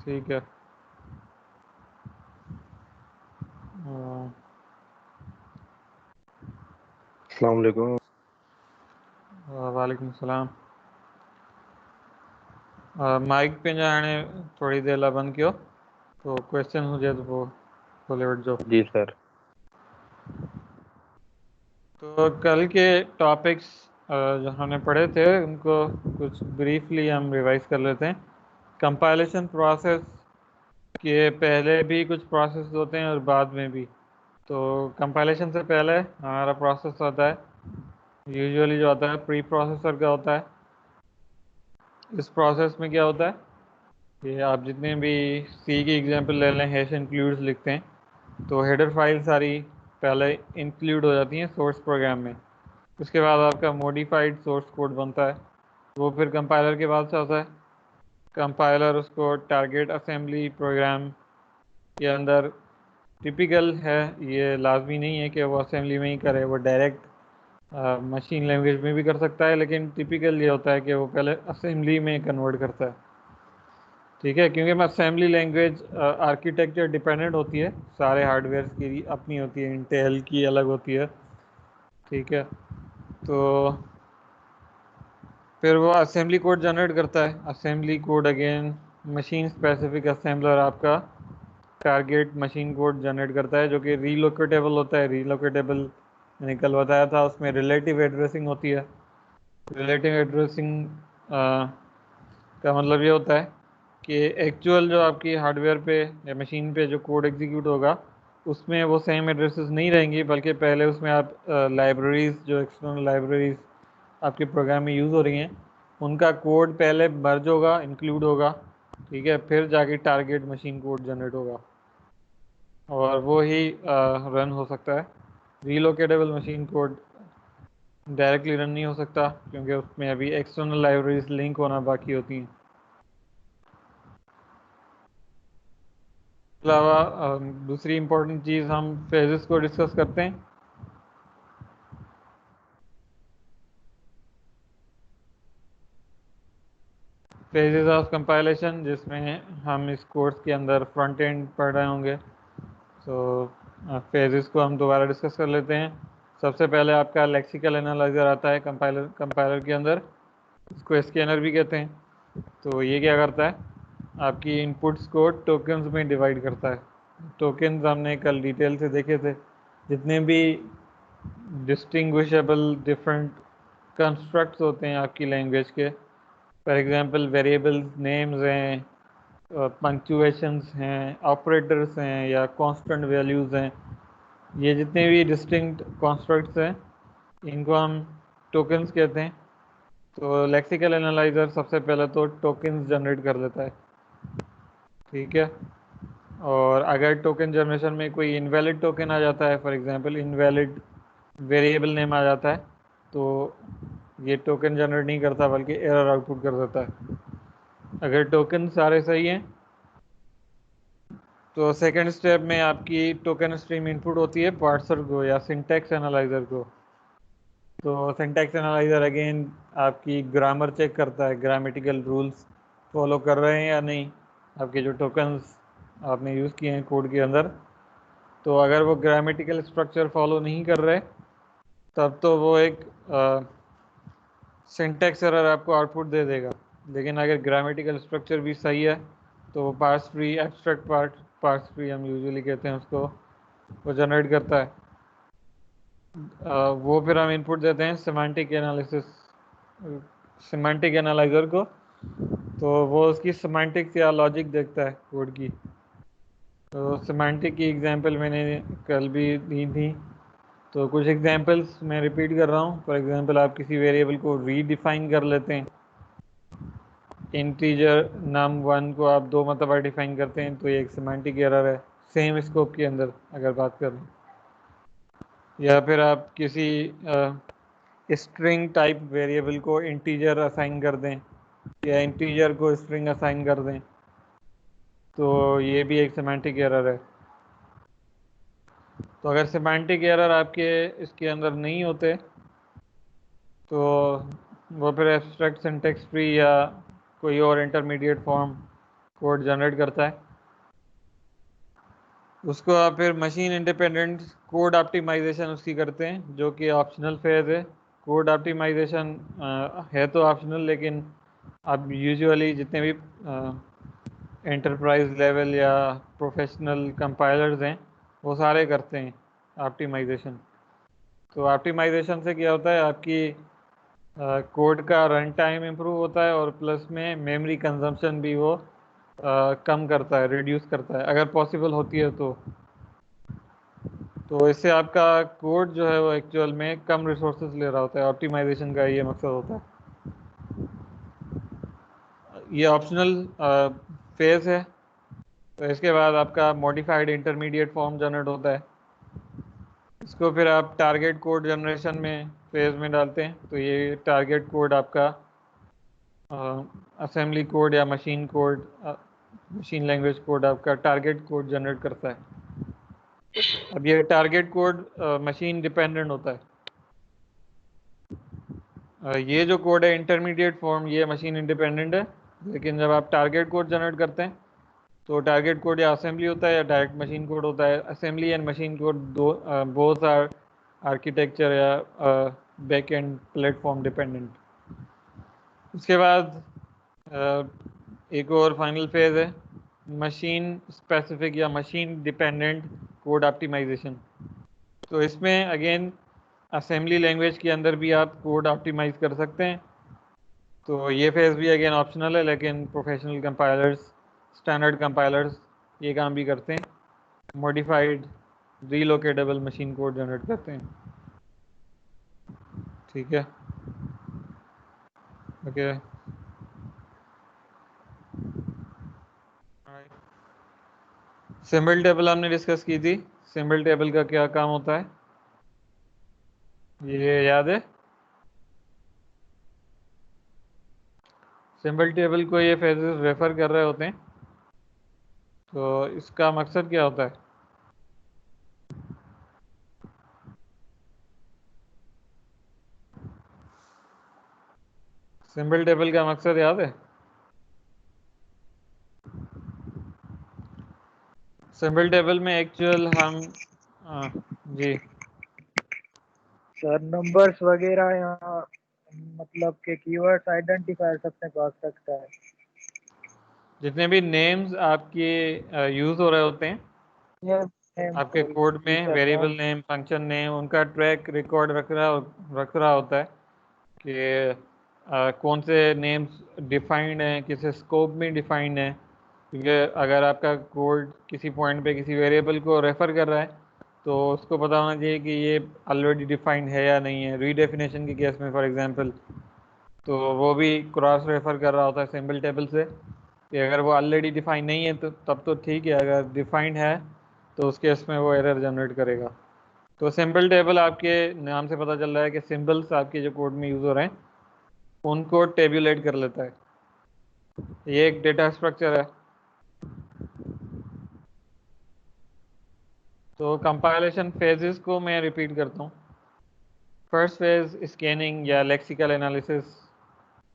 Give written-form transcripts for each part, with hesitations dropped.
ठीक है। अस्सलाम वालेकुम। वालेकुम सलाम। माइक पे जाने थोड़ी देर ला बंद कियो तो क्वेश्चन हुजे तो वो बोले वठजो। जी सर। तो कल के टॉपिक्स जो हमने पढ़े थे उनको कुछ ब्रीफली हम रिवाइज कर लेते हैं। कंपाइलेशन प्रोसेस के पहले भी कुछ प्रोसेस होते हैं और बाद में भी। तो कंपाइलेशन से पहले हमारा प्रोसेस होता है, यूजुअली जो होता है प्री प्रोसेसर का होता है। इस प्रोसेस में क्या होता है कि आप जितने भी सी की एग्जांपल ले लें, हैश इंक्लूड्स लिखते हैं तो हेडर फाइल सारी पहले इंक्लूड हो जाती हैं सोर्स प्रोग्राम में। उसके बाद आपका मॉडिफाइड सोर्स कोड बनता है, वो फिर कंपाइलर के बाद से आता है। कंपाइलर उसको टारगेट असेंबली प्रोग्राम के अंदर, टिपिकल है, ये लाजमी नहीं है कि वो असेंबली में ही करे, वो डायरेक्ट मशीन लैंग्वेज में भी कर सकता है, लेकिन टिपिकल ये होता है कि वो पहले असेंबली में कन्वर्ट करता है। ठीक है, क्योंकि असेंबली लैंग्वेज आर्किटेक्चर डिपेंडेंट होती है, सारे हार्डवेयर की अपनी होती है, इंटेल की अलग होती है। ठीक है, तो फिर वो असेंबली कोड जनरेट करता है। Assembly code again machine specific assembler आपका टारगेट मशीन कोड जनरेट करता है, जो कि रीलोकेटेबल होता है। रीलोकेटेबल मैंने कल बताया था, उसमें रिलेटिव एड्रेसिंग होती है। रिलेटिव एड्रेसिंग का मतलब ये होता है कि एक्चुअल जो आपकी हार्डवेयर पे या मशीन पे जो कोड एग्जीक्यूट होगा उसमें वो सेम एड्रेसेस नहीं रहेंगी, बल्कि पहले उसमें आप लाइब्रेरीज, जो एक्सटर्नल लाइब्रेरीज आपके प्रोग्राम में यूज़ हो रही हैं, उनका कोड पहले मर्ज होगा, इंक्लूड होगा। ठीक है, फिर जाके टारगेट मशीन कोड जनरेट होगा और वो ही रन हो सकता है। Relocatable machine code directly run नहीं हो सकता, क्योंकि उसमें अभी एक्सटर्नल लाइब्रेरीज लिंक होना बाकी होती हैं। अलावा दूसरी इंपॉर्टेंट चीज़, हम फेजेस को डिस्कस करते हैं। फेजेस ऑफ कंपाइलेशन, जिसमें हम इस कोर्स के अंदर फ्रंट एंड पढ़ रहे होंगे। तो फेजेस को हम दोबारा डिस्कस कर लेते हैं। सबसे पहले आपका लेक्सिकल एनालाइजर आता है कंपाइलर के अंदर, इसको स्कैनर भी कहते हैं। तो ये क्या करता है, आपकी इनपुट्स को टोकन्स में डिवाइड करता है। टोकन्स हमने कल डिटेल से देखे थे, जितने भी डिस्टिंग्विशेबल डिफरेंट कंस्ट्रक्ट्स होते हैं आपकी लैंग्वेज के। फॉर एग्जांपल वेरिएबल्स नेम्स हैं, पंक्चुएशंस हैं, ऑपरेटर्स हैं, या कांस्टेंट वैल्यूज़ हैं, ये जितने भी डिस्टिंक्ट कंस्ट्रक्ट्स हैं इनको हम टोकन्स कहते हैं। तो लेक्सिकल एनालाइजर सबसे पहले तो टोकन्स जनरेट कर लेता है। ठीक है, और अगर टोकन जनरेशन में कोई इनवैलिड टोकन आ जाता है, for example invalid variable name आ जाता है, तो ये टोकन जनरेट नहीं करता बल्कि एरर आउटपुट कर देता है। अगर टोकन सारे सही हैं तो सेकंड स्टेप में आपकी टोकन स्ट्रीम इनपुट होती है पार्सर को या सिंटैक्स एनालाइजर को। तो सिंटैक्स एनालाइजर अगेन आपकी ग्रामर चेक करता है, ग्रामेटिकल रूल्स फॉलो कर रहे हैं या नहीं आपके जो टोकन्स आपने यूज़ किए हैं कोड के अंदर। तो अगर वो ग्रामेटिकल स्ट्रक्चर फॉलो नहीं कर रहे तब तो वो एक सिंटैक्स एरर आपको आउटपुट दे देगा। लेकिन अगर ग्रामेटिकल स्ट्रक्चर भी सही है तो वो parse tree, abstract parse tree हम यूजुअली कहते हैं उसको, वो जनरेट करता है। वो फिर हम इनपुट देते हैं सिमेंटिक एनालिसिस, सिमेंटिक एनालाइजर को। तो वो उसकी सिमेंटिक्स या लॉजिक देखता है कोड की। तो सिमेंटिक की एग्जांपल मैंने कल भी दी थी, तो कुछ एग्जांपल्स मैं रिपीट कर रहा हूँ। फॉर एग्जांपल आप किसी वेरिएबल को रीडिफाइन कर लेते हैं, इंटीजर num1 को आप 2 मरतबा डिफाइन करते हैं, तो ये एक सिमेंटिक एरर है सेम स्कोप के अंदर अगर बात करें। या फिर आप किसी स्ट्रिंग टाइप वेरिएबल को इंटीजर असाइन कर दें या इंटीजर को स्ट्रिंग असाइन कर दें, तो ये भी एक सिमेंटिक एरर है। तो अगर सिमेंटिक एरर आपके इसके अंदर नहीं होते तो वो फिर एब्स्ट्रैक्ट सिंटैक्स ट्री या कोई और इंटरमीडिएट फॉर्म कोड जनरेट करता है, उसको आप फिर मशीन इंडिपेंडेंट कोड ऑप्टिमाइजेशन उसकी करते हैं, जो कि ऑप्शनल फेज है। कोड ऑप्टिमाइजेशन है तो ऑप्शनल, लेकिन आप यूजुअली जितने भी एंटरप्राइज लेवल या प्रोफेशनल कंपाइलर्स हैं वो सारे करते हैं ऑप्टिमाइजेशन। तो ऑप्टिमाइजेशन से क्या होता है, आपकी कोड का रन टाइम इम्प्रूव होता है और प्लस में मेमोरी कंजम्पशन भी वो कम करता है, रिड्यूस करता है अगर पॉसिबल होती है तो इससे आपका कोड जो है वो एक्चुअल में कम रिसोर्सेज ले रहा होता है। ऑप्टिमाइजेशन का ये मकसद होता है। ये ऑप्शनल फेज है। तो इसके बाद आपका मॉडिफाइड इंटरमीडिएट फॉर्म जनरेट होता है। इसको फिर आप टारगेट कोड जनरेशन में फेज में डालते हैं। तो ये टारगेट कोड आपका असेंबली कोड या machine code, machine language code आपका टारगेट कोड जनरेट करता है। अब ये टारगेट कोड मशीन डिपेंडेंट होता है। ये जो कोड है इंटरमीडिएट फॉर्म, ये मशीन इंडिपेंडेंट है। लेकिन जब आप टारगेट कोड जनरेट करते हैं तो टारगेट कोड या असेंबली होता है या डायरेक्ट मशीन कोड होता है। असेंबली एंड मशीन कोड दो बोथ आर आर्किटेक्चर या बैक एंड प्लेटफॉर्म डिपेंडेंट। उसके बाद एक और फाइनल फेज है मशीन स्पेसिफिक या मशीन डिपेंडेंट कोड ऑप्टिमाइजेशन। तो इसमें अगेन असेंबली लैंग्वेज के अंदर भी आप कोड ऑप्टिमाइज कर सकते हैं। तो ये फेज भी अगेन ऑप्शनल है, लेकिन प्रोफेशनल कंपाइलर्स, स्टैंडर्ड कंपाइलर्स ये काम भी करते हैं। Modified relocatable machine code generate करते हैं। ठीक है, ओके। सिंबल टेबल हमने डिस्कस की थी। सिंबल टेबल का क्या काम होता है ये याद है? सिंबल टेबल को ये फेजेस रेफर कर रहे होते हैं। तो इसका मकसद क्या होता है? सिंबल टेबल का मकसद याद है? सिंबल टेबल में एक्चुअल हम जी सर नंबर्स वगैरह यहाँ मतलब के कीवर्ड्स आइडेंटिफायर सबसे पा सकता है। जितने भी नेम्स आपके यूज हो रहे होते हैं आपके कोड में, वेरिएबल नेम, फंक्शन नेम, उनका ट्रैक रिकॉर्ड रख रहा होता है कि कौन से नेम्स डिफाइंड हैं, किस स्कोप में डिफाइंड है। क्योंकि अगर आपका कोड किसी पॉइंट पे किसी वेरिएबल को रेफर कर रहा है तो उसको पता होना चाहिए कि ये ऑलरेडी डिफाइंड है या नहीं है। रीडेफिनेशन के केस में फॉर एग्जांपल, तो वो भी क्रॉस रेफर कर रहा होता है सिंबल टेबल से कि अगर वो ऑलरेडी डिफाइन नहीं है तो तब तो ठीक है, अगर डिफाइंड है तो उस केस में वो एरर जनरेट करेगा। तो सिंबल टेबल आपके नाम से पता चल रहा है कि सिंबल्स आपके जो कोड में यूज हो रहे हैं उनको टेबुलेट कर लेता है। ये एक डेटा स्ट्रक्चर है। तो कंपाइलेशन फेजेस को मैं रिपीट करता हूँ। फर्स्ट फेज स्कैनिंग या लेक्सिकल एनालिसिस।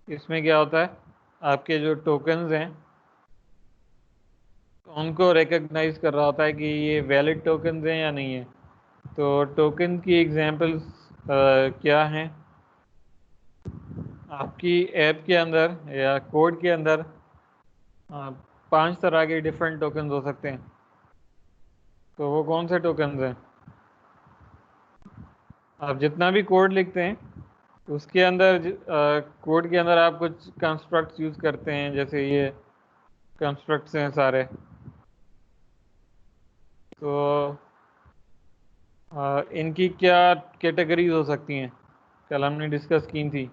इसमें क्या होता है, आपके जो टोकन्स हैं उनको रिकग्नाइज कर रहा होता है कि ये वैलिड टोकन्स हैं या नहीं है। तो टोकन की एग्जांपल्स क्या हैं? आपकी ऐप के अंदर या कोड के अंदर 5 तरह के डिफरेंट टोकन्स हो सकते हैं। तो वो कौन से टोकन्स हैं? आप जितना भी कोड लिखते हैं उसके अंदर कोड के अंदर आप कुछ कंस्ट्रक्ट्स यूज करते हैं, जैसे ये कंस्ट्रक्ट्स हैं सारे। तो इनकी क्या कैटेगरीज हो सकती हैं, कल हमने डिस्कस की थी।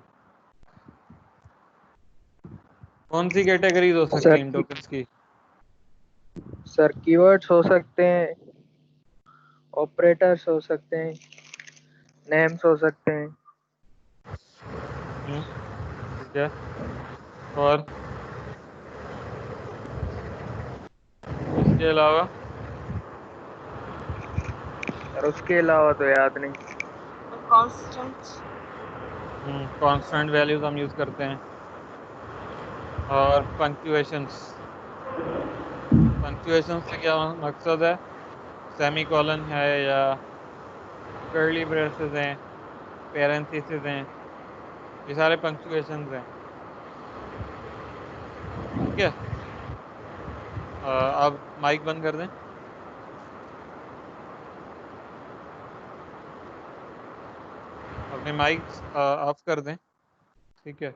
कौन सी कैटेगरीज हो सकती सर हैं इन टोकन्स की? सर कीवर्ड्स हो सकते हैं, ऑपरेटर्स हो सकते हैं, नेम्स हो सकते हैं। ठीक है, और इसके अलावा? और उसके अलावा तो याद नहीं। कांस्टेंट वैल्यूज हम यूज करते हैं, और पंक्चुएशंस। पंक्चुएशन से क्या मकसद है? सेमी कॉलन है या कर्ली ब्रेसेस हैं, पैरेंथेसिस हैं, ये सारे पंक्चुएशन हैं। ठीक है, अब माइक बंद कर दें। अपने माइक ऑफ कर दें। ठीक है,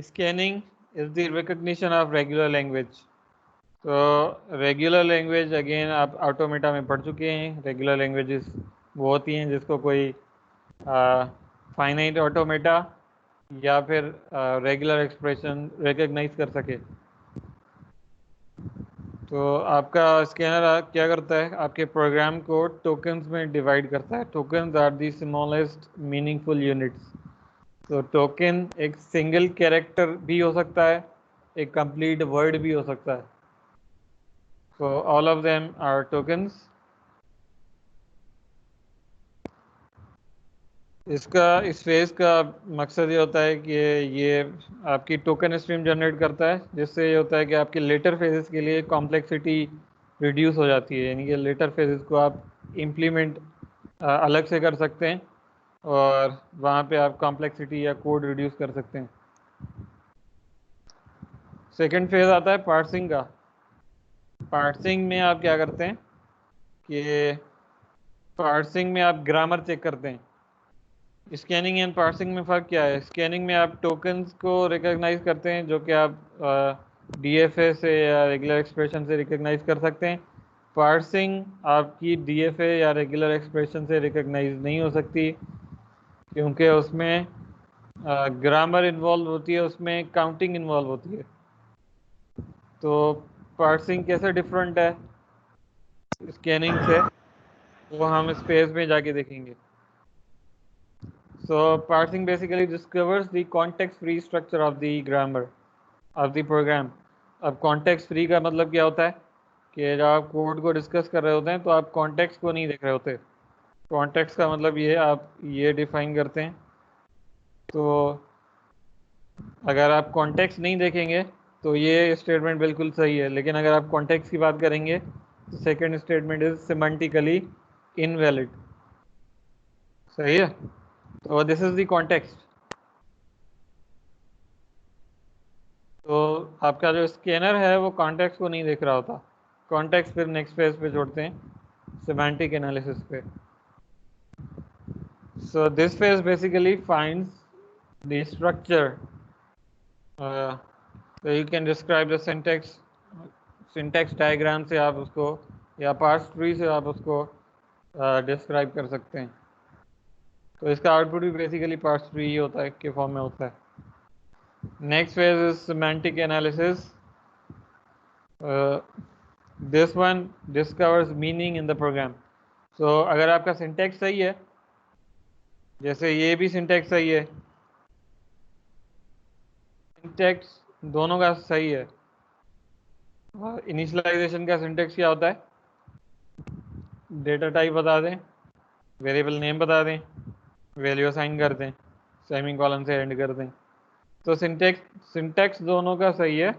scanning is the recognition of regular language. तो रेगुलर लैंग्वेज अगेन आप ऑटोमेटा में पढ़ चुके हैं। रेगुलर लैंग्वेजेस वो होती हैं जिसको कोई फाइनाइट ऑटोमेटा या फिर रेगुलर एक्सप्रेशन रिकग्नाइज कर सके। तो आपका स्कैनर क्या करता है? आपके प्रोग्राम को टोकन्स में डिवाइड करता है। Tokens are the smallest meaningful units. तो टोकन एक सिंगल कैरेक्टर भी हो सकता है, एक कंप्लीट वर्ड भी हो सकता है। So all of them are tokens. इस फेज का मकसद ये होता है कि ये आपकी टोकन स्ट्रीम जनरेट करता है, जिससे ये होता है कि आपके लेटर फेजेस के लिए कॉम्प्लेक्सिटी रिड्यूस हो जाती है। यानी कि लेटर फेजेस को आप इम्प्लीमेंट अलग से कर सकते हैं और वहाँ पे आप कॉम्प्लेक्सिटी या कोड रिड्यूस कर सकते हैं। सेकंड फेज आता है पार्सिंग का। पार्सिंग में आप क्या करते हैं कि पार्सिंग में आप ग्रामर चेक करते हैं। स्कैनिंग एंड पार्सिंग में फ़र्क क्या है? स्कैनिंग में आप टोकन्स को रिकॉग्नाइज करते हैं जो कि आप डीएफए से या रेगुलर एक्सप्रेशन से रिकॉग्नाइज कर सकते हैं। पार्सिंग आपकी डीएफए या रेगुलर एक्सप्रेशन से रिकॉग्नाइज नहीं हो सकती, क्योंकि उसमें ग्रामर इन्वॉल्व होती है, उसमें काउंटिंग इन्वॉल्व होती है। तो पार्सिंग कैसे डिफरेंट है स्कैनिंग से, वो हम स्पेस में जाके देखेंगे। So parsing basically discovers the context-free structure of the grammar of the program. अब context-free का मतलब क्या होता है कि जब आप कोड को डिस्कस कर रहे होते हैं तो आप कॉन्टेक्स्ट को नहीं देख रहे होते। कॉन्टेक्स्ट का मतलब ये आप ये डिफाइन करते हैं। तो अगर आप कॉन्टेक्स्ट नहीं देखेंगे तो ये स्टेटमेंट बिल्कुल सही है, लेकिन अगर आप कॉन्टेक्स्ट की बात करेंगे तो second statement is semantically invalid. सही है, तो दिस इज द कॉन्टेक्स्ट। तो आपका जो स्कैनर है वो कॉन्टेक्स्ट को नहीं देख रहा होता। कॉन्टेक्स्ट फिर नेक्स्ट फेज पे छोड़ते हैं, सेमांटिक एनालिसिस पे। So this phase basically finds the structure. तो you can describe the syntax. Syntax diagram से आप उसको या पार्स ट्री से आप उसको डिस्क्राइब कर सकते हैं। तो इसका आउटपुट भी बेसिकली पार्स ट्री ही होता है के फॉर्म में होता है। Next phase is semantic analysis. This one discovers meaning in the program. So अगर आपका सिंटैक्स सही है, जैसे ये भी सिंटैक्स सही है, सिंटैक्स दोनों का सही है। इनिशियलाइजेशन का सिंटैक्स क्या होता है? डेटा टाइप बता दें, वेरिएबल नेम बता दें, वैल्यू असाइन कर दें, सेमी कॉलन से एंड कर दें। तो सिंटैक्स दोनों का सही है,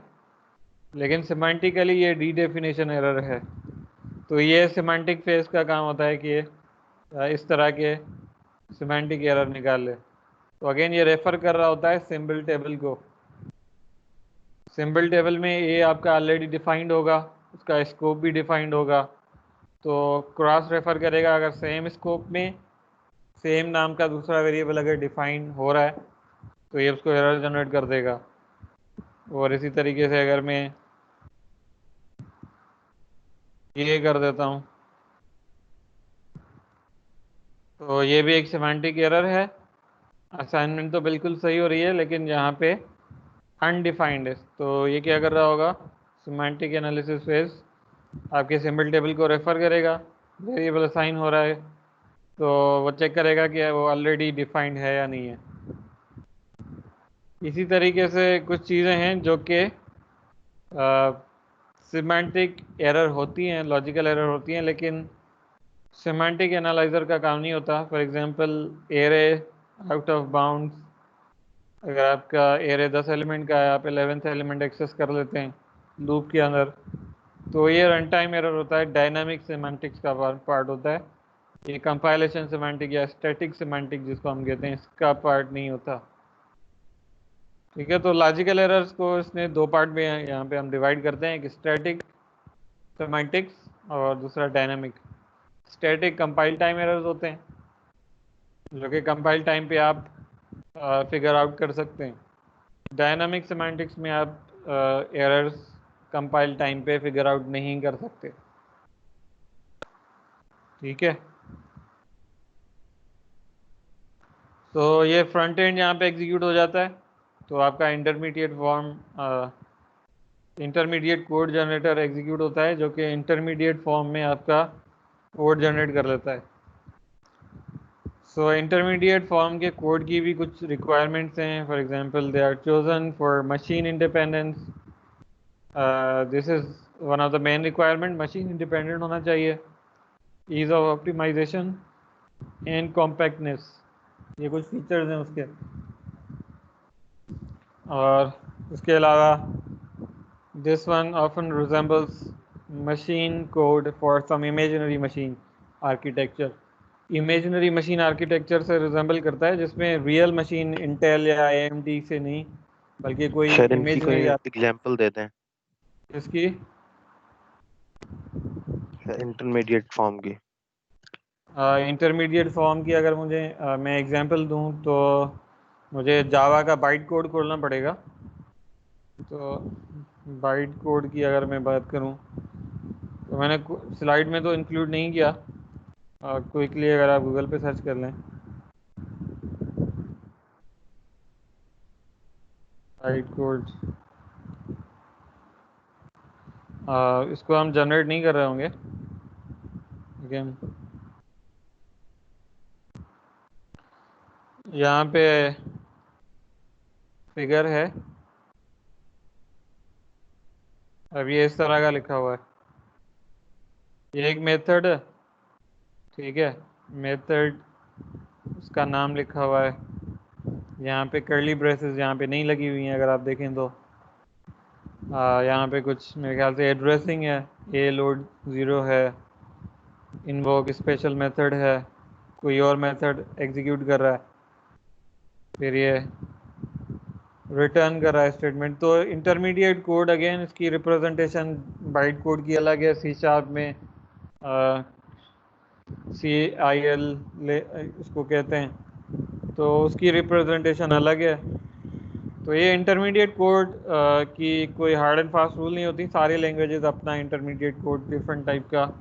लेकिन सिमेंटिकली ये रीडेफिनेशन एरर है। तो ये सिमेंटिक फेज का काम होता है कि इस तरह के सिमेंटिक एरर निकाल ले। तो अगेन ये रेफर कर रहा होता है सिंबल टेबल को। सिंबल टेबल में ये आपका ऑलरेडी डिफाइंड होगा, उसका स्कोप भी डिफाइंड होगा। तो क्रॉस रेफर करेगा अगर सेम स्कोप में सेम नाम का दूसरा वेरिएबल अगर डिफाइंड हो रहा है तो ये उसको एरर जनरेट कर देगा। और इसी तरीके से अगर मैं ये कर देता हूँ तो ये भी एक सिमेंटिक एरर है। असाइनमेंट तो बिल्कुल सही हो रही है, लेकिन यहाँ पे अनडिफाइंड है। तो ये क्या कर रहा होगा? सिमेंटिक एनालिसिस फेज आपके सिंबल टेबल को रेफर करेगा, वेरिएबल असाइन हो रहा है तो वो चेक करेगा कि वो ऑलरेडी डिफाइंड है या नहीं है। इसी तरीके से कुछ चीज़ें हैं जो कि सिमेंटिक एरर होती हैं, लॉजिकल एरर होती हैं, लेकिन सिमेंटिक एनालाइजर का काम नहीं होता। For example array out of bounds. अगर आपका एरे 10 एलिमेंट का है, आप 11th एलिमेंट एक्सेस कर लेते हैं लूप के अंदर, तो ये रन टाइम एरर होता है, डायनामिक सिमेंटिक्स का पार्ट होता है। ये कंपाइलेशन सिमेंटिक या स्टैटिक सिमेंटिक जिसको हम कहते हैं, इसका पार्ट नहीं होता। ठीक है, तो लॉजिकल एरर्स को इसने दो पार्ट में यहाँ पे हम डिवाइड करते हैं, एक स्टैटिक सिमेंटिक्स और दूसरा dynamic. Static compile time errors होते हैं, जो कि कंपाइल टाइम पे आप फिगर आउट कर सकते हैं। डायनामिक सिमेंटिक्स में आप एरर्स कंपाइल टाइम पे फिगर आउट नहीं कर सकते। ठीक है, तो ये फ्रंट एंड यहाँ पे एग्जीक्यूट हो जाता है, तो आपका इंटरमीडिएट कोड जनरेटर एग्जीक्यूट होता है, जो कि इंटरमीडिएट फॉर्म में आपका कोड जनरेट कर लेता है। सो इंटरमीडिएट फॉर्म के कोड की भी कुछ रिक्वायरमेंट्स हैं। For example, they are chosen for machine independence. This is one of the main requirement, machine independent होना चाहिए। Ease of optimisation and compactness, ये कुछ फीचर्स हैं उसके। और उसके अलावा this one often resembles machine code for some imaginary machine architecture. Imaginary machine architecture से रिजेंबल करता है, जिसमें रियल मशीन इंटेल या एएमडी से नहीं, बल्कि कोई सर इनकी कोई इमेजिनरी। एग्जांपल दे दें, इसकी इंटरमीडिएट फॉर्म की। इंटरमीडिएट फॉर्म की अगर मैं एग्जांपल दूं, तो मुझे जावा का बाइट कोड खोलना पड़ेगा। तो बाइट कोड की अगर मैं बात करूं, तो मैंने स्लाइड में तो इंक्लूड नहीं किया, क्विकली अगर आप गूगल पे सर्च कर लें, बाइट कोड, इसको हम जनरेट नहीं कर रहे होंगे लेकिन यहाँ पे फिगर है। अब ये इस तरह का लिखा हुआ है, ये एक मेथड है। ठीक है, मेथड, उसका नाम लिखा हुआ है, यहाँ पे कर्ली ब्रेसेस यहाँ पे नहीं लगी हुई हैं अगर आप देखें तो। यहाँ पे कुछ मेरे ख्याल से एड्रेसिंग है, ए लोड 0 है, इन्वोक स्पेशल मेथड है, कोई और मेथड एग्जीक्यूट कर रहा है, फिर ये रिटर्न कर रहा है स्टेटमेंट। तो इंटरमीडिएट कोड, अगेन इसकी रिप्रेजेंटेशन बाइट कोड की अलग है, C# में CIL इसको कहते हैं, तो उसकी रिप्रेजेंटेशन अलग है। तो ये इंटरमीडिएट कोड की कोई हार्ड एंड फास्ट रूल नहीं होती, सारी लैंग्वेजेस अपना इंटरमीडिएट कोड डिफरेंट टाइप का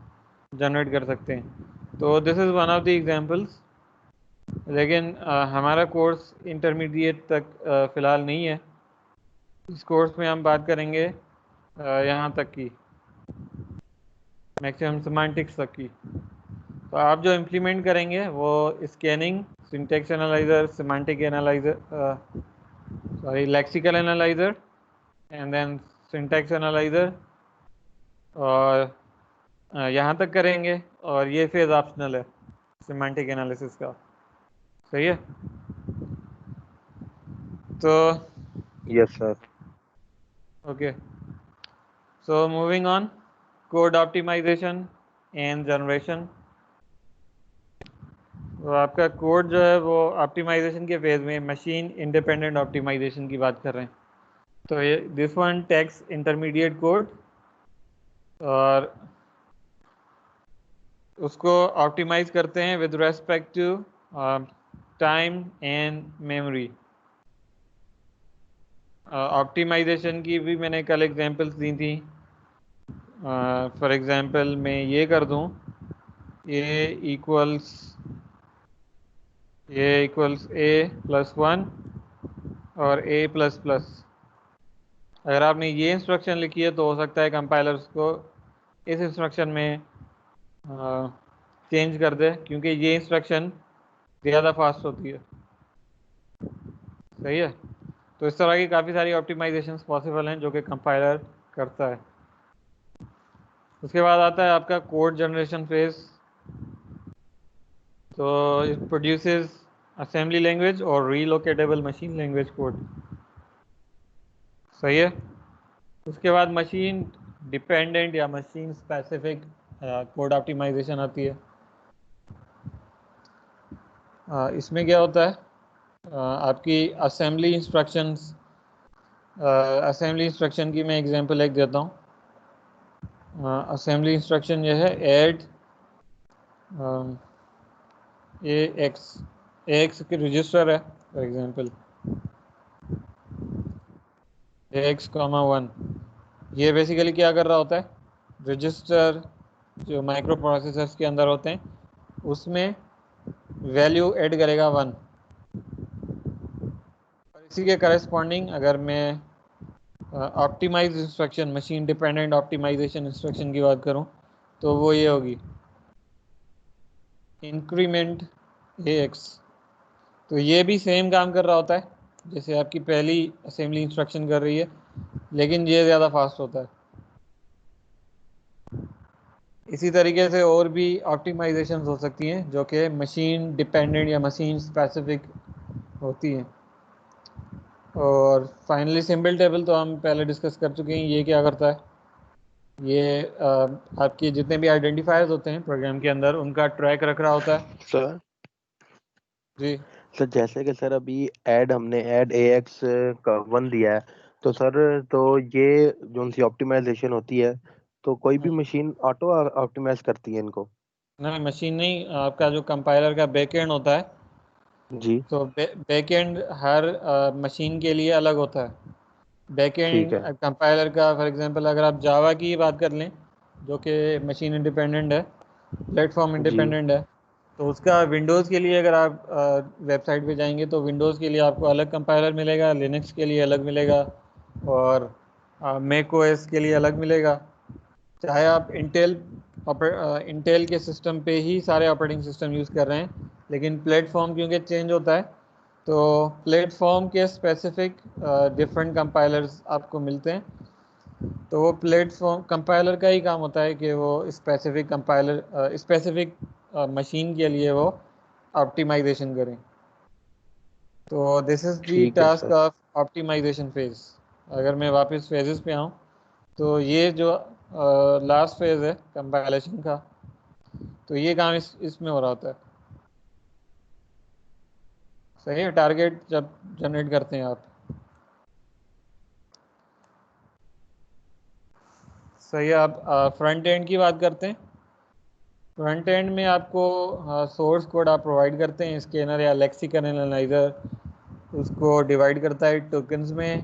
जनरेट कर सकते हैं। तो this is one of the examples. लेकिन हमारा कोर्स इंटरमीडिएट तक फ़िलहाल नहीं है। इस कोर्स में हम बात करेंगे यहाँ तक की, मैक्सिमम सिमेंटिक्स तक की। तो आप जो इम्प्लीमेंट करेंगे वो scanning, syntax analyser, semantic analyser, sorry lexical analyser, and then syntax analyser, और यहाँ तक करेंगे। और ये फेज ऑप्शनल है सिमेंटिक एनालिसिस का। सही है, तो yes sir. Okay, so moving on, code optimisation and generation. तो आपका कोड जो है वो ऑप्टिमाइजेशन के फेज में मशीन इंडिपेंडेंट ऑप्टिमाइजेशन की बात कर रहे हैं। तो ये this one takes intermediate code, और उसको ऑप्टिमाइज करते हैं with respect to time and memory. Optimisation की भी मैंने कल एग्जांपल्स दी थी। फॉर एग्जांपल मैं ये कर दूं, ए इक्वल्स A+1 और A++। अगर आपने ये इंस्ट्रक्शन लिखी है तो हो सकता है कंपाइलर्स को इस इंस्ट्रक्शन में चेंज कर दे, क्योंकि ये इंस्ट्रक्शन ज़्यादा फास्ट होती है। सही है, तो इस तरह की काफ़ी सारी ऑप्टिमाइजेशंस पॉसिबल हैं जो कि कंपाइलर करता है। उसके बाद आता है आपका कोड जनरेशन फेज। तो इट प्रोड्यूसेस असेंबली लैंग्वेज और रीलोकेटेबल मशीन लैंग्वेज कोड। सही है, उसके बाद मशीन डिपेंडेंट या मशीन स्पेसिफिक कोड ऑप्टिमाइजेशन आती है। इसमें क्या होता है, आपकी असेंबली इंस्ट्रक्शंस, असेंबली इंस्ट्रक्शन की मैं एग्जांपल एक देता हूँ। असेंबली इंस्ट्रक्शन ये है ऐड AX की रजिस्टर है फॉर एग्जांपल AX,1। ये बेसिकली क्या कर रहा होता है, रजिस्टर जो माइक्रो प्रोसेसर्स के अंदर होते हैं उसमें वैल्यू ऐड करेगा 1। और इसी के करस्पॉन्डिंग अगर मैं optimise instruction, machine dependent optimisation instruction की बात करूं तो वो ये होगी इंक्रीमेंट AX। तो ये भी सेम काम कर रहा होता है जैसे आपकी पहली असेंबली इंस्ट्रक्शन कर रही है, लेकिन ये ज़्यादा फास्ट होता है। इसी तरीके से और भी ऑप्टिमाइजेशन हो सकती हैं जो कि मशीन डिपेंडेंट या मशीन स्पेसिफिक होती हैं। और फाइनली सिंपल टेबल तो हम पहले डिस्कस कर चुके हैं। ये क्या करता है, ये आपके जितने भी आइडेंटिफायर्स होते हैं प्रोग्राम के अंदर उनका ट्रैक रख रहा होता है। सर जी सर जैसे कि सर अभी हमने ऐड AX का 1 दिया है, तो सर तो ये जो सी ऑप्टिमाइजेशन होती है, तो कोई भी मशीन ऑटो ऑप्टिमाइज करती है इनको? नहीं, मशीन नहीं, आपका जो कंपाइलर का बैकएंड होता है, जी तो बैकएंड हर मशीन के लिए अलग होता है। ठीक बैकएंड है। कंपाइलर का फॉर एग्जांपल अगर आप जावा की बात कर लें जो कि मशीन इंडिपेंडेंट है, प्लेटफॉर्म जी इंडिपेंडेंट है, तो उसका विंडोज़ के लिए अगर आप वेबसाइट पे जाएंगे तो विंडोज़ के लिए आपको अलग कंपाइलर मिलेगा, लिनक्स के लिए अलग मिलेगा, और मैक ओएस के लिए अलग मिलेगा। चाहे आप इंटेल के सिस्टम पे ही सारे ऑपरेटिंग सिस्टम यूज़ कर रहे हैं, लेकिन प्लेटफॉर्म क्योंकि चेंज होता है तो प्लेटफॉर्म के स्पेसिफिक डिफरेंट कंपाइलर्स आपको मिलते हैं। तो वो प्लेटफॉर्म कंपाइलर का ही काम होता है कि वो स्पेसिफिक कंपाइलर स्पेसिफिक मशीन के लिए वो ऑप्टिमाइजेशन करें। तो दिस इज़ दी ठीक है task sir. Of optimisation phase. अगर मैं वापस फेजेस पे आऊँ तो ये जो लास्ट फेज है कंपाइलेशन का, तो ये काम इसमें हो रहा होता है। सही है, टारगेट जब जनरेट करते हैं आप। सही है, आप फ्रंट एंड की बात करते हैं। फ्रंट एंड में आपको सोर्स कोड आप प्रोवाइड करते हैं, स्कैनर या लेक्सिकन एनालाइजर उसको डिवाइड करता है टोकन्स में।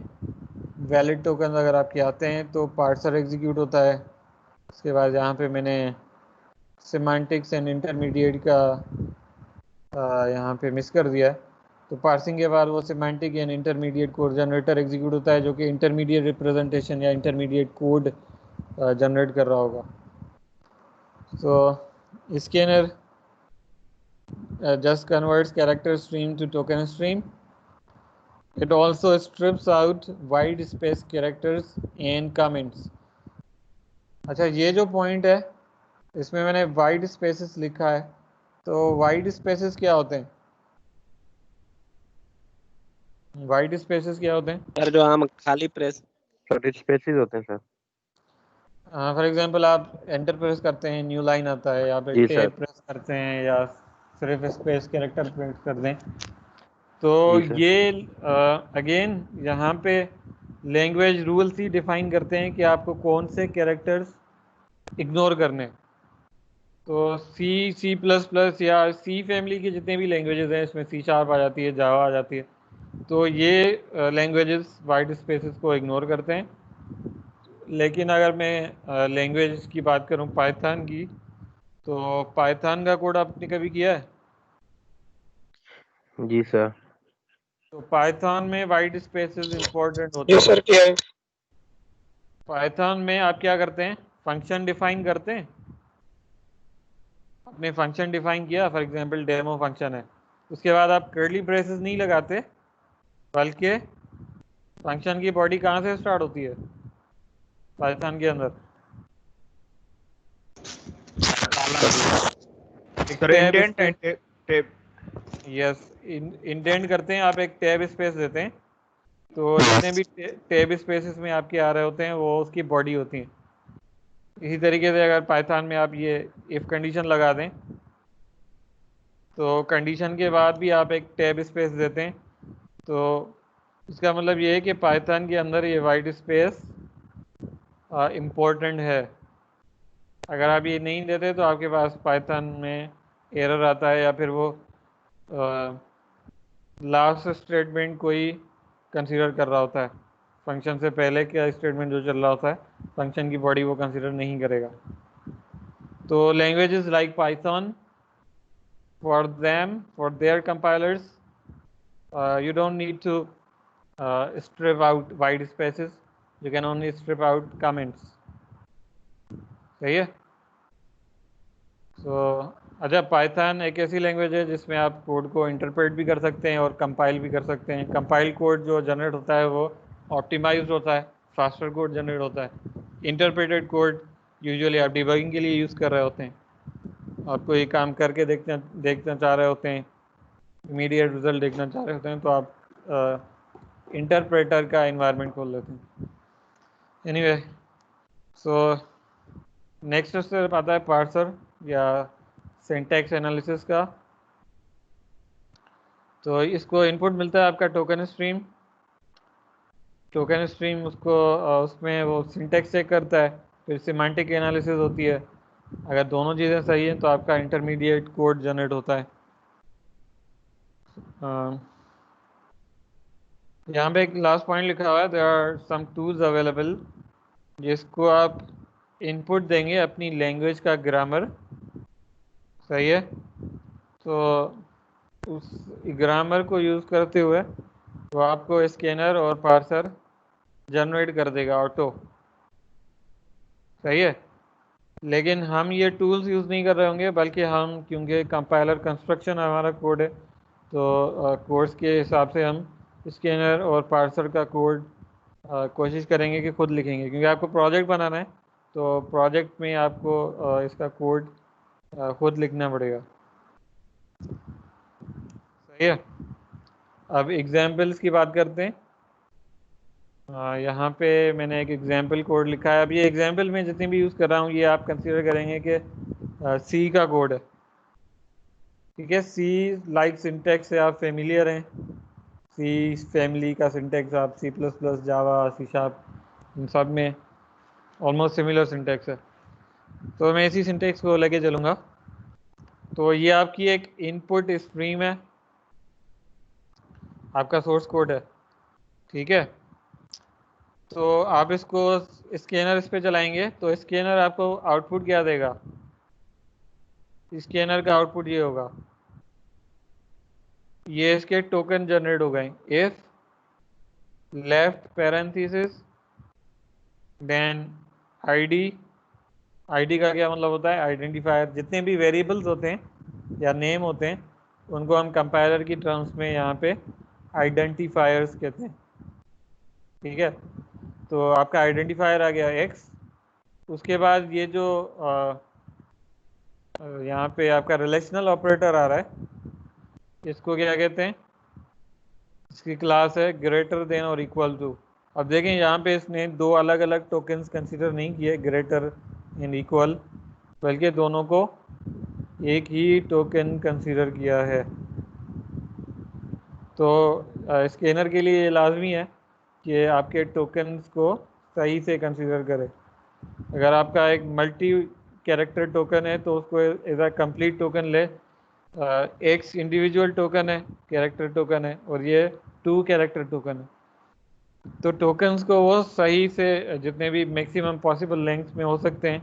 वैलिड टोकन अगर आपके आते हैं तो पार्सर एग्जीक्यूट होता है। उसके बाद यहाँ पे मैंने सिमेंटिक्स एंड इंटरमीडिएट का यहाँ पे मिस कर दिया है। तो पार्सिंग के बाद वो semantic and intermediate code generator execute होता है जो कि इंटरमीडिएट रिप्रेजेंटेशन या इंटरमीडिएट कोड जनरेट कर रहा होगा। तो scanner just converts character stream to token stream. It also strips out wide space characters and comments. अच्छा, ये जो पॉइंट है इसमें मैंने वाइड स्पेसेस लिखा है, तो वाइड स्पेसेस क्या होते हैं? वाइड स्पेसेस क्या होते हैं? सर जो हम खाली प्रेस सर स्पेसिस होते हैं सर। फॉर एग्जांपल आप एंटर प्रेस करते हैं, न्यू लाइन आता है, या फिर जी सर। टैब प्रेस करते हैं, या सिर्फ स्पेस कैरेक्टर प्रिंट कर दें, तो जी सर। ये अगेन यहाँ पे लैंग्वेज रूल्स ही डिफाइन करते हैं कि आपको कौन से कैरेक्टर्स इग्नोर करने। तो सी प्लस प्लस या सी फैमिली की जितने भी लैंग्वेजेस हैं, इसमें C# आ जाती है, जावा आ जाती है, तो ये लैंग्वेजेस वाइट स्पेसेस को इग्नोर करते हैं। लेकिन अगर मैं लैंग्वेज की बात करूं पाइथन की, तो पाइथन का कोड आपने कभी किया है? जी सर। तो पाइथन में वाइट स्पेसेस इंपॉर्टेंट होते जी हैं। सर क्या है? पाइथन में आप क्या करते हैं, फंक्शन डिफाइन करते हैं। आपने फंक्शन डिफाइन किया, फॉर एग्जांपल डेमो फंक्शन है, उसके बाद आप कर्ली ब्रेसेस नहीं लगाते, बल्कि फंक्शन की बॉडी कहाँ से स्टार्ट होती है पाइथन के अंदर? एक sir tab indent space, and tape. Yes, indent करते हैं, आप एक टैब स्पेस देते हैं, तो जितने भी टैब स्पेसेस में आपके आ रहे होते हैं वो उसकी बॉडी होती हैं। इसी तरीके से अगर पाइथन में आप ये इफ कंडीशन लगा दें तो कंडीशन के बाद भी आप एक टैब स्पेस देते हैं, तो इसका मतलब ये है कि पाइथन के अंदर ये वाइट स्पेस इम्पोर्टेंट है। अगर आप ये नहीं देते तो आपके पास पाइथन में एरर आता है, या फिर वो लास्ट स्टेटमेंट कोई कंसीडर कर रहा होता है, फंक्शन से पहले का स्टेटमेंट जो चल रहा होता है फंक्शन की बॉडी वो कंसीडर नहीं करेगा। तो languages like Python for them, for their compilers, you don't need to strip out white spaces. You can only strip out comments. सही है। अच्छा, पाइथन एक ऐसी लैंग्वेज है जिसमें आप कोड को इंटरप्रेट भी कर सकते हैं और कंपाइल भी कर सकते हैं। कंपाइल कोड जो जनरेट होता है वो ऑप्टिमाइज्ड होता है, फास्टर कोड जनरेट होता है। इंटरप्रेटेड कोड यूजुअली आप डिबगिंग के लिए यूज़ कर रहे होते हैं, आप कोई काम करके देखना चाह रहे होते हैं, इमीडिएट रिजल्ट देखना चाह रहे होते हैं, तो आप इंटरप्रेटर का एनवायरनमेंट खोल लेते हैं। एनीवे, सो नेक्स्ट स्टेप आता है पार्सर या सिंटैक्स एनालिसिस का। तो इसको इनपुट मिलता है आपका टोकन स्ट्रीम। टोकन स्ट्रीम उसको उसमें वो सिंटैक्स चेक करता है, फिर सिमेंटिक एनालिसिस होती है। अगर दोनों चीज़ें सही हैं तो आपका इंटरमीडिएट कोड जनरेट होता है। यहाँ पे एक लास्ट पॉइंट लिखा हुआ है, there are some tools available, जिसको आप इनपुट देंगे अपनी लैंग्वेज का ग्रामर, सही है, तो उस ग्रामर को यूज़ करते हुए वो आपको स्कैनर और पार्सर जनरेट कर देगा ऑटो, सही है। लेकिन हम ये टूल्स यूज़ नहीं कर रहे होंगे, बल्कि हम, क्योंकि कंपाइलर कंस्ट्रक्शन हमारा कोड है, तो कोर्स के हिसाब से हम स्कैनर और पार्सर का कोड कोशिश करेंगे कि खुद लिखेंगे, क्योंकि आपको प्रोजेक्ट बनाना है, तो प्रोजेक्ट में आपको इसका कोड खुद लिखना पड़ेगा, सही है। अब एग्जाम्पल्स की बात करते हैं। यहाँ पे मैंने एक एग्जाम्पल कोड लिखा है। अब ये एग्जाम्पल में जितनी भी यूज़ कर रहा हूँ ये आप कंसीडर करेंगे कि सी का कोड है, ठीक है। सी लाइक सिंटेक्स से आप फेमिलियर हैं, सी फैमिली का सिंटेक्स आप सी प्लस प्लस, जावा, सी शार्प, इन सब में ऑलमोस्ट सिमिलर सिंटेक्स है, तो मैं इसी सिंटेक्स को लेके चलूँगा। तो ये आपकी एक इनपुट स्ट्रीम है, आपका सोर्स कोड है, ठीक है। तो आप इसको स्कैनर इस पे चलाएंगे तो स्कैनर आपको आउटपुट क्या देगा, स्कैनर का आउटपुट ये होगा, ये इसके टोकन जनरेट हो गए, if left parenthesis then ID. ID का क्या मतलब होता है, आइडेंटिफायर। जितने भी वेरिएबल्स होते हैं या नेम होते हैं उनको हम कंपाइलर की टर्म्स में यहाँ पे आइडेंटिफायर्स कहते हैं, ठीक है। तो आपका आइडेंटिफायर आ गया एक्स, उसके बाद ये जो यहाँ पे आपका रिलेशनल ऑपरेटर आ रहा है, इसको क्या कहते हैं, इसकी क्लास है ग्रेटर देन और इक्वल टू। अब देखें यहाँ पे इसने दो अलग अलग टोकन्स कंसीडर नहीं किए, ग्रेटर एंड इक्वल, बल्कि दोनों को एक ही टोकन कंसीडर किया है। तो स्कैनर के लिए ये लाजमी है कि आपके टोकन्स को सही से कंसीडर करें। अगर आपका एक मल्टी कैरेक्टर टोकन है तो उसको एज अ कंप्लीट टोकन ले। एक्स इंडिविजुअल टोकन है, कैरेक्टर टोकन है, और ये 2 कैरेक्टर टोकन है, तो टोकन्स को वो सही से जितने भी मैक्सिमम पॉसिबल लेंथ में हो सकते हैं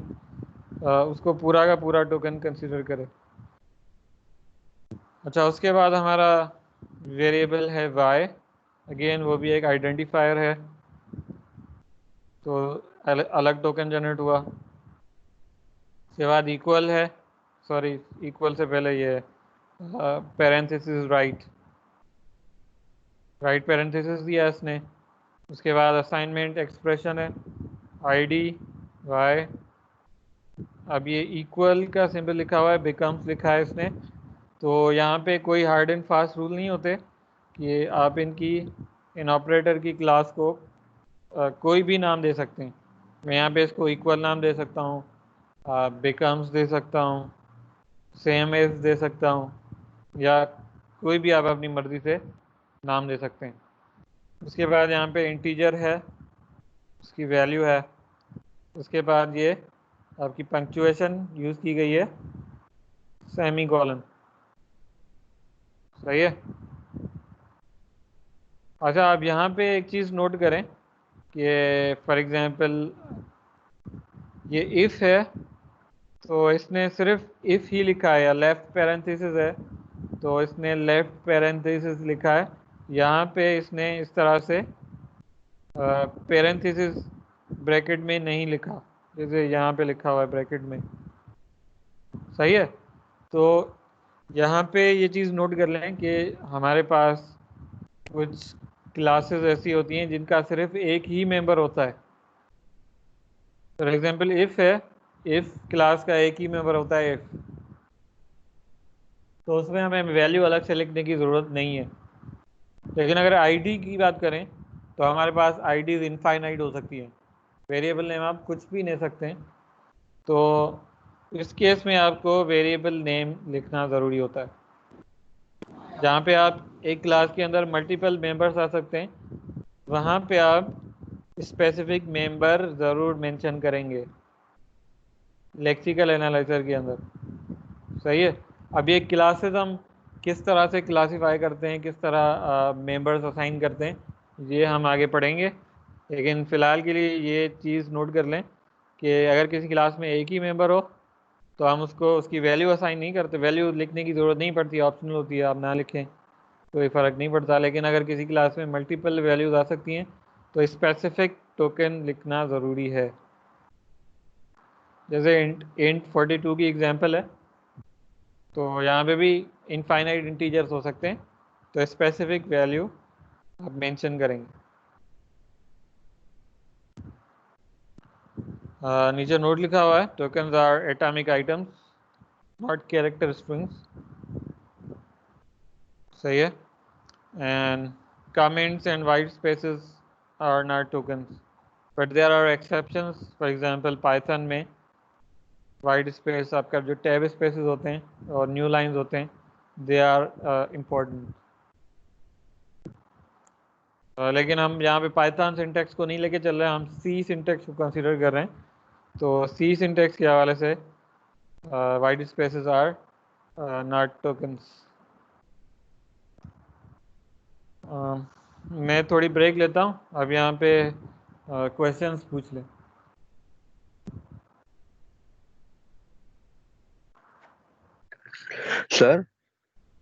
उसको पूरा का पूरा टोकन कंसीडर करें। अच्छा, उसके बाद हमारा वेरिएबल है y, अगेन वो भी एक आइडेंटिफायर है, तो अलग टोकन जनरेट हुआ। उसके बाद इक्वल है, सॉरी इक्वल से पहले ये पैरेंथेसिस राइट पैरेंथेसिस दिया इसने। उसके बाद असाइनमेंट एक्सप्रेशन है, आईडी y। अब ये इक्वल का सिंबल लिखा हुआ है, बिकम्स लिखा है इसने। तो यहाँ पे कोई हार्ड एंड फास्ट रूल नहीं होते कि आप इन ऑपरेटर की क्लास को कोई भी नाम दे सकते हैं। मैं यहाँ पे इसको इक्वल नाम दे सकता हूँ, बिकम्स दे सकता हूँ, सेम एज दे सकता हूँ, या कोई भी आप अपनी मर्जी से नाम दे सकते हैं। उसके बाद यहाँ पे इंटीजर है, उसकी वैल्यू है। उसके बाद ये आपकी पंक्चुएशन यूज़ की गई है, सेमी कॉलन। सही है। अच्छा, आप यहाँ पे एक चीज़ नोट करें कि फॉर एग्जांपल ये इफ़ है, तो इसने सिर्फ इफ़ ही लिखा है, या लेफ्ट पैरेंथेसिस है तो इसने लेफ्ट पैरेंथेसिस लिखा है। यहाँ पे इसने इस तरह से पैरेंथेसिस ब्रैकेट में नहीं लिखा, जैसे यहाँ पे लिखा हुआ है ब्रैकेट में। सही है। तो यहाँ पे ये चीज़ नोट कर लें कि हमारे पास कुछ क्लासेस ऐसी होती हैं जिनका सिर्फ एक ही मेंबर होता है। फॉर एग्जांपल इफ़ है, इफ़ क्लास का एक ही मेंबर होता है इफ़, तो उसमें हमें वैल्यू अलग से लिखने की ज़रूरत नहीं है। लेकिन अगर आईडी की बात करें तो हमारे पास आईडीज इनफाइनाइट हो सकती हैं, वेरिएबल नेम आप कुछ भी ले सकते हैं। तो इस केस में आपको वेरिएबल नेम लिखना ज़रूरी होता है। जहाँ पे आप एक क्लास के अंदर मल्टीपल मेंबर्स आ सकते हैं, वहाँ पे आप स्पेसिफिक मेंबर ज़रूर मेंशन करेंगे लेक्सिकल एनालाइजर के अंदर। सही है। अब ये क्लासेस हम किस तरह से क्लासीफाई करते हैं, किस तरह मेंबर्स असाइन करते हैं, ये हम आगे पढ़ेंगे। लेकिन फ़िलहाल के लिए ये चीज़ नोट कर लें कि अगर किसी क्लास में एक ही मेंबर हो तो हम उसको उसकी वैल्यू असाइन नहीं करते, वैल्यू लिखने की ज़रूरत नहीं पड़ती, ऑप्शनल होती है, आप ना लिखें कोई फ़र्क नहीं पड़ता। लेकिन अगर किसी क्लास में मल्टीपल वैल्यूज़ आ सकती हैं तो स्पेसिफिक टोकन लिखना ज़रूरी है। जैसे इंट 42 की एग्जांपल है, तो यहाँ पे भी इनफाइनाइट इंटीजर्स हो सकते हैं, तो स्पेसिफिक वैल्यू आप मेंशन करेंगे। नीचे नोट लिखा हुआ है, tokens are atomic items not character strings. सही है। And comments and white spaces are not tokens, but there are exceptions. For example, Python में वाइट स्पेस, आपका जो टैब स्पेसेस होते हैं और न्यू लाइंस होते हैं, दे आर इम्पोर्टेंट। लेकिन हम यहाँ पे पाइथन सिंटेक्स को नहीं लेके चल रहे हैं, हम सी सिंटेक्स को कंसीडर कर रहे हैं। तो सी सिंटेक्स के हवाले से white spaces are not tokens. मैं थोड़ी ब्रेक लेता हूँ, अब यहाँ पे क्वेश्चंस पूछ लें। सर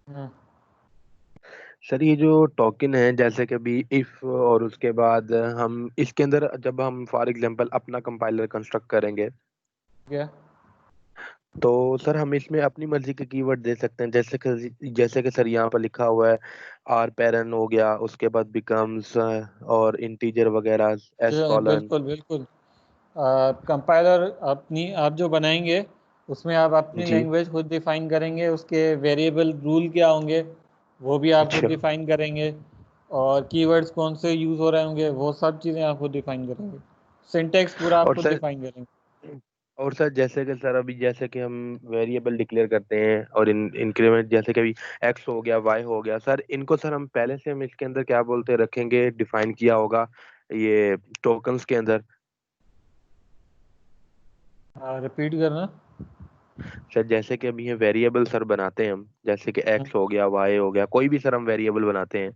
हम्म, सर ये जो टोकन है, जैसे कि अभी इफ और उसके बाद हम इसके अंदर जब हम फॉर एग्जांपल अपना कंपाइलर कंस्ट्रक्ट करेंगे, क्या? तो सर हम इसमें अपनी मर्जी के कीवर्ड दे सकते हैं, जैसे कि सर यहाँ पर लिखा हुआ है आर पैरन हो गया, उसके बाद बिकम्स और इंटीजर वगैरह, एस कॉलन। बिल्कुल बिल्कुल। कंपाइलर अपनी आप जो बनाएंगे उसमें आप अपनी जी। लैंग्वेज खुद डिफाइन करेंगे, उसके वेरिएबल रूल क्या होंगे वो भी आप खुद अच्छा। डिफाइन करेंगे, और कीवर्ड्स कौन से यूज़ हो रहे होंगे वो सब चीज़ें आप खुद डिफाइन करेंगे, सिंटेक्स पूरा आप और खुद सर डिफाइन करेंगे। और सर जैसे कि सर अभी जैसे कि हम वेरिएबल डिक्लेयर करते हैं और इंक्रीमेंट, जैसे कि अभी एक्स हो गया, वाई हो गया, सर इनको सर हम पहले से हम इसके अंदर क्या बोलते रखेंगे, डिफाइन किया होगा ये टोकन्स के अंदर। रिपीट करना। सर जैसे कि अभी ये वेरिएबल सर बनाते हैं हम, जैसे कि हम्म, एक्स हो गया, वाई हो गया, कोई भी सर हम वेरिएबल बनाते हैं,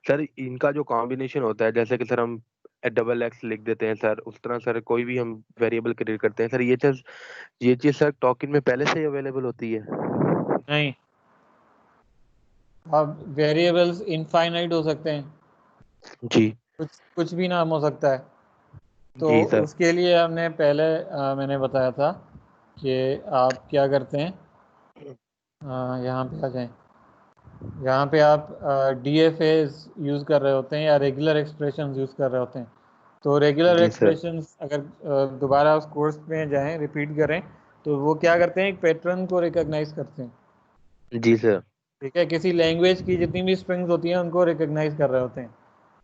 सर इनका जो कॉम्बिनेशन होता है, जैसे कि सर हम डबल एक्स लिख देते हैं सर, उस तरह सर कोई भी हम वेरिएबल क्रिएट करते हैं सर, ये चीज सर टोकन में पहले से ही अवेलेबल होती है। नहीं, अब वेरिएबल्स इनफाइनाइट हो सकते हैं, जी। कुछ कुछ भी नाम हो सकता है। तो जी सर। उसके लिए हमने पहले मैंने बताया था कि आप क्या करते हैं, यहाँ पे आ जाएं। यहाँ पे आप डी एफ एज यूज़ कर रहे होते हैं या रेगुलर एक्सप्रेशंस यूज़ कर रहे होते हैं। तो रेगुलर जी सर। एक्सप्रेशंस अगर दोबारा उस कोर्स में जाएं, रिपीट करें, तो वो क्या करते हैं, एक पैटर्न को रिकॉग्नाइज करते हैं। जी सर। ठीक है, किसी लैंग्वेज की जितनी भी स्ट्रिंग्स होती हैं उनको रिकॉग्नाइज कर रहे होते हैं।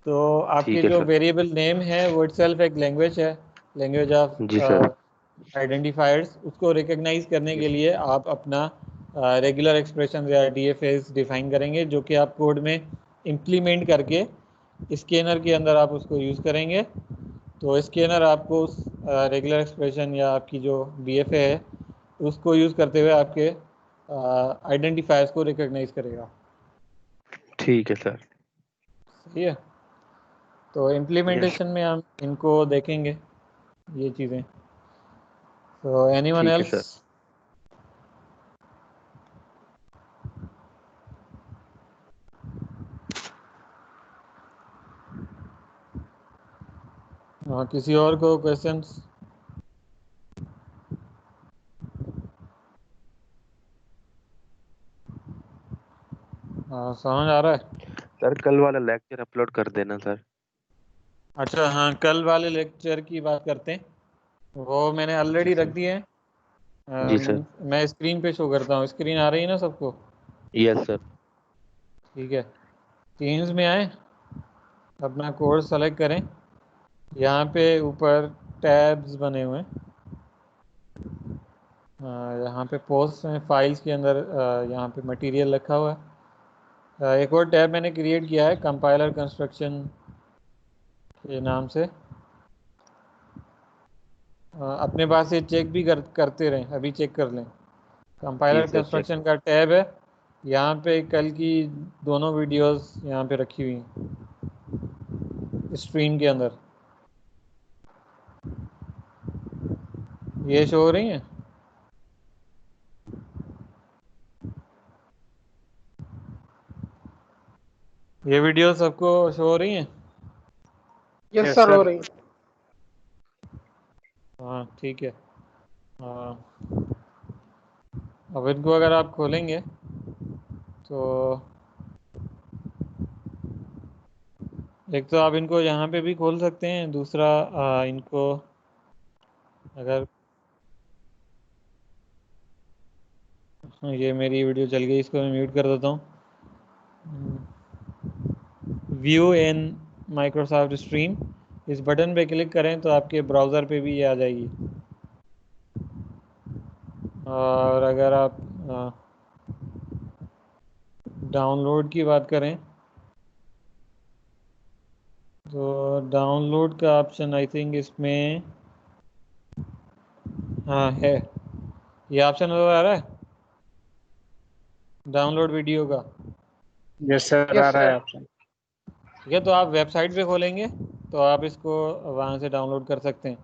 तो आपके ठीक है जो सर। वेरिएबल नेम है वो इटसेल्फ एक लैंग्वेज है, लैंग्वेज ऑफ जी सर। आइडेंटिफायर्स, उसको रिकग्नाइज करने के लिए आप अपना रेगुलर एक्सप्रेशन या डीएफएस डिफाइन करेंगे, जो कि आप कोड में इम्प्लीमेंट करके स्कैनर के अंदर आप उसको यूज़ करेंगे। तो स्कैनर आपको उस रेगुलर एक्सप्रेशन या आपकी जो डीएफए है उसको यूज़ करते हुए आपके आइडेंटिफायर्स को रिकग्नाइज करेगा। ठीक है सर। सही है। तो यस। इम्प्लीमेंटेशन में हम इनको देखेंगे ये चीज़ें। तो एनीवन ठीक है एल्स? सर। किसी और को क्वेश्चंस? समझ आ रहा है? सर कल वाला लेक्चर अपलोड कर देना सर। अच्छा हाँ, कल वाले लेक्चर की बात करते हैं। वो मैंने जी ऑलरेडी रख सर। दिए हैं। जी सर। मैं स्क्रीन पे शो करता हूँ। स्क्रीन आ रही है ना सबको? Yes sir. ठीक है। टीम्स में आए, अपना कोर्स सेलेक्ट करें। यहाँ पे ऊपर टैब्स बने हुए हैं। यहाँ पे पोस्ट में फाइल्स के अंदर यहाँ पे मटेरियल रखा हुआ है। एक और टैब मैंने क्रिएट किया है कंपाइलर कंस्ट्रक्शन के नाम से। अपने पास ये चेक भी करते रहें, अभी चेक कर लें। जी कंपाइलर सर चेक। कंस्ट्रक्शन का टैब है। यहाँ पे कल की दोनों वीडियोस यहाँ पे रखी हुई हैं स्क्रीन के अंदर। ये शो हो रही हैं? ये वीडियो सबको शो हो रही हैं? यस सर, हो रही। हाँ ठीक है। हाँ, अब इनको अगर आप खोलेंगे तो एक तो आप इनको यहाँ पे भी खोल सकते हैं, दूसरा इनको अगर ये मेरी वीडियो चल गई, इसको मैं म्यूट कर देता हूँ। व्यू इन माइक्रोसॉफ्ट स्ट्रीम, इस बटन पे क्लिक करें तो आपके ब्राउज़र पे भी ये आ जाएगी। और अगर आप डाउनलोड की बात करें तो डाउनलोड का ऑप्शन आई थिंक इसमें हाँ है। ये ऑप्शन नज़र आ रहा है डाउनलोड वीडियो का? यस सर, आ यस रहा है सर। ऑप्शन। ठीक है, तो आप वेबसाइट पे खोलेंगे तो आप इसको वहाँ से डाउनलोड कर सकते हैं।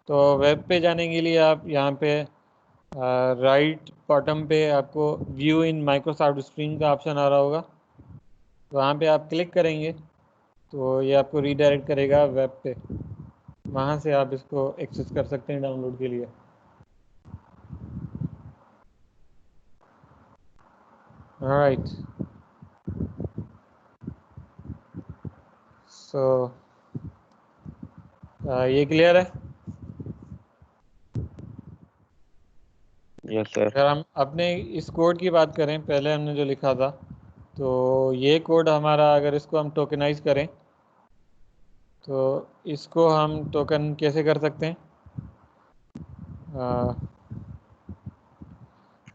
तो वेब पे जाने के लिए आप यहाँ पे राइट बॉटम पे आपको व्यू इन माइक्रोसॉफ्ट स्ट्रीम का ऑप्शन आ रहा होगा, वहाँ पे आप क्लिक करेंगे तो ये आपको रीडायरेक्ट करेगा वेब पे। वहाँ से आप इसको एक्सेस कर सकते हैं डाउनलोड के लिए। ऑलराइट, सो ये क्लियर है? Yes sir. अगर हम अपने इस कोड की बात करें, पहले हमने जो लिखा था, तो ये कोड हमारा अगर इसको हम टोकनाइज करें तो इसको हम टोकन कैसे कर सकते हैं?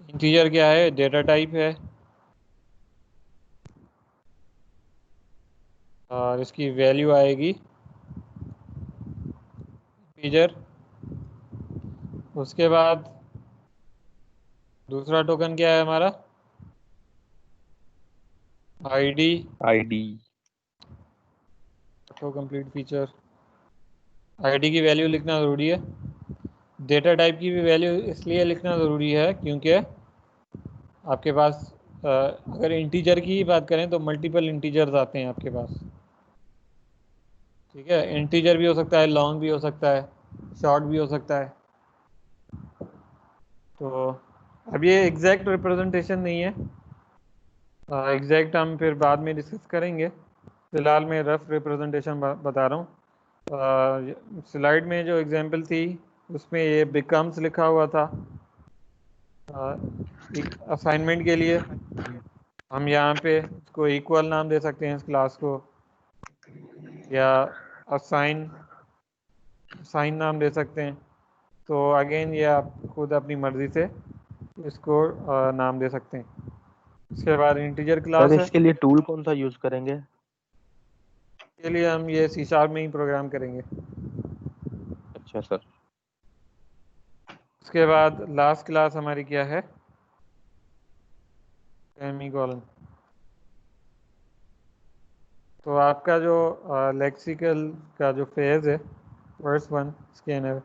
इंटीजर क्या है? डेटा टाइप है और इसकी वैल्यू आएगी इंटीजर। उसके बाद दूसरा टोकन क्या है हमारा? ID. ID. Auto complete feature. ID की वैल्यू लिखना ज़रूरी है। डेटा टाइप की भी वैल्यू इसलिए लिखना ज़रूरी है क्योंकि आपके पास अगर इंटीजर की ही बात करें तो मल्टीपल इंटीजर्स आते हैं आपके पास। ठीक है, इंटीजर भी हो सकता है, लॉन्ग भी हो सकता है, शॉर्ट भी हो सकता है। तो अब ये एग्जैक्ट रिप्रेजेंटेशन नहीं है, एग्जैक्ट हम फिर बाद में डिस्कस करेंगे। फ़िलहाल मैं रफ रिप्रेजेंटेशन बता रहा हूँ। स्लाइड में जो एग्जांपल थी उसमें ये बिकम्स लिखा हुआ था। असाइनमेंट के लिए हम यहाँ पे इसको इक्वल नाम दे सकते हैं इस क्लास को, या असाइन साइन नाम दे सकते हैं। तो अगेन ये आप खुद अपनी मर्जी से इसको नाम दे सकते हैं। इसके बाद इंटीजर सर क्लास है। इसके लिए टूल कौन सा यूज करेंगे? के लिए हम ये C शार्प में ही प्रोग्राम करेंगे। अच्छा सर। उसके बाद लास्ट क्लास हमारी क्या है? सेमीकोलन। तो आपका जो लेक्सिकल का जो फेज है, फर्स्ट वन स्कैनर,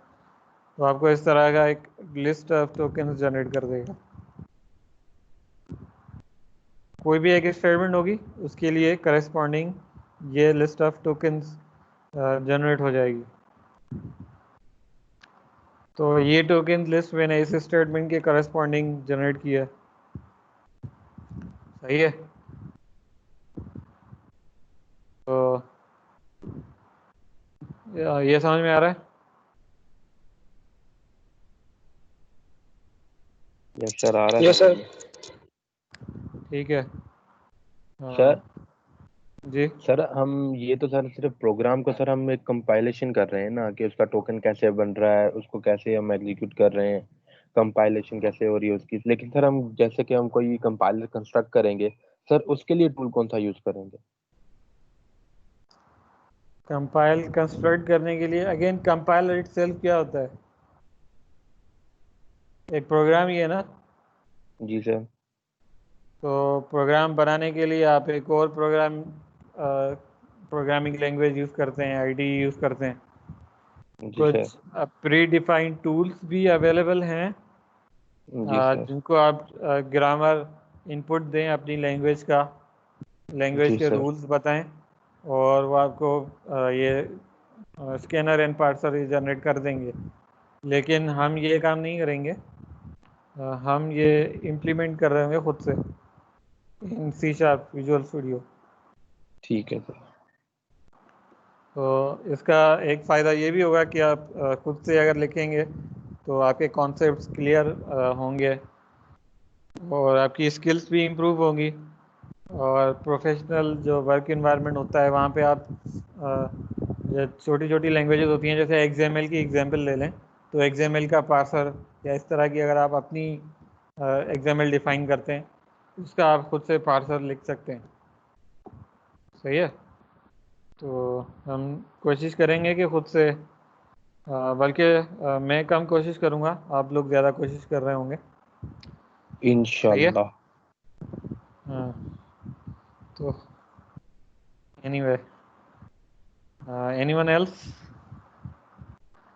तो आपको इस तरह का एक लिस्ट ऑफ टोकन्स जनरेट कर देगा। कोई भी एक एक्सपेरिमेंट होगी उसके लिए करस्पॉन्डिंग ये लिस्ट ऑफ टोकन्स जनरेट हो जाएगी। तो ये टोकन लिस्ट मैंने इस स्टेटमेंट के करस्पॉन्डिंग जनरेट किया है। सही है। तो ये समझ में आ रहा है? यस सर, आ रहा है यस सर। ठीक है। सर जी। सर हम ये तो सर सिर्फ प्रोग्राम को सर हम एक कंपाइलेशन कर रहे हैं ना, कि उसका टोकन कैसे बन रहा है, उसको कैसे हम एग्जीक्यूट कर रहे हैं, कंपाइलेशन कैसे हो रही है उसकी। लेकिन सर हम जैसे कि हम कोई कंपाइलर कंस्ट्रक्ट करेंगे सर, उसके लिए टूल कौन सा यूज करेंगे? कंपाइल कंस्ट्रक्ट करने के लिए अगेन कंपाइलर इटसेल्फ क्या होता है? एक प्रोग्राम ही है ना। जी सर। तो प्रोग्राम बनाने के लिए आप एक और प्रोग्रामिंग लैंग्वेज यूज़ करते हैं, आईडी यूज़ करते हैं। जी सर। कुछ प्री डिफाइंड टूल्स भी अवेलेबल हैं जी सर। जिनको आप ग्रामर इनपुट दें अपनी लैंग्वेज का, लैंग्वेज जी के सर। रूल्स बताएं, और वो आपको ये स्कैनर एंड पार्सर जनरेट कर देंगे। लेकिन हम ये काम नहीं करेंगे। हम ये इम्प्लीमेंट कर रहे होंगे खुद से इन C शार्प विजुअल स्टूडियो। ठीक है सर। तो इसका एक फ़ायदा ये भी होगा कि आप खुद से अगर लिखेंगे तो आपके कॉन्सेप्ट्स क्लियर होंगे और आपकी स्किल्स भी इम्प्रूव होंगी। और प्रोफेशनल जो वर्क इन्वायरमेंट होता है वहाँ पे आप जो छोटी छोटी लैंग्वेजेस होती हैं, जैसे XML की एग्जांपल ले लें, तो XML का पार्सर या इस तरह की अगर आप अपनी XML डिफाइन करते हैं, उसका आप खुद से पार्सर लिख सकते हैं। सही है। तो हम कोशिश करेंगे कि खुद से बल्कि मैं कम कोशिश करूँगा, आप लोग ज़्यादा कोशिश कर रहे होंगे। सही है। इंशाल्लाह। हाँ। तो एनीवे, एनीवन एल्स?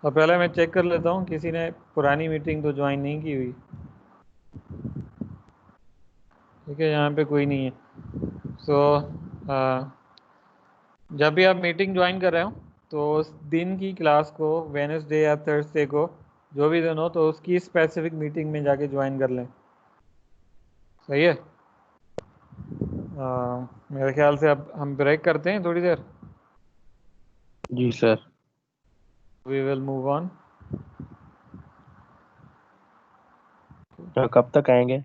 और पहले मैं चेक कर लेता हूँ किसी ने पुरानी मीटिंग तो ज्वाइन नहीं की हुई। ठीक है, यहाँ पे कोई नहीं है। सो जब भी आप मीटिंग ज्वाइन कर रहे हो तो उस दिन की क्लास को, वेडनेसडे या थर्सडे को, जो भी दिन हो, तो उसकी स्पेसिफिक मीटिंग में जाके ज्वाइन कर लें। सही है। मेरे ख्याल से अब हम ब्रेक करते हैं थोड़ी देर। जी sir. We will move on. कब तक आएंगे?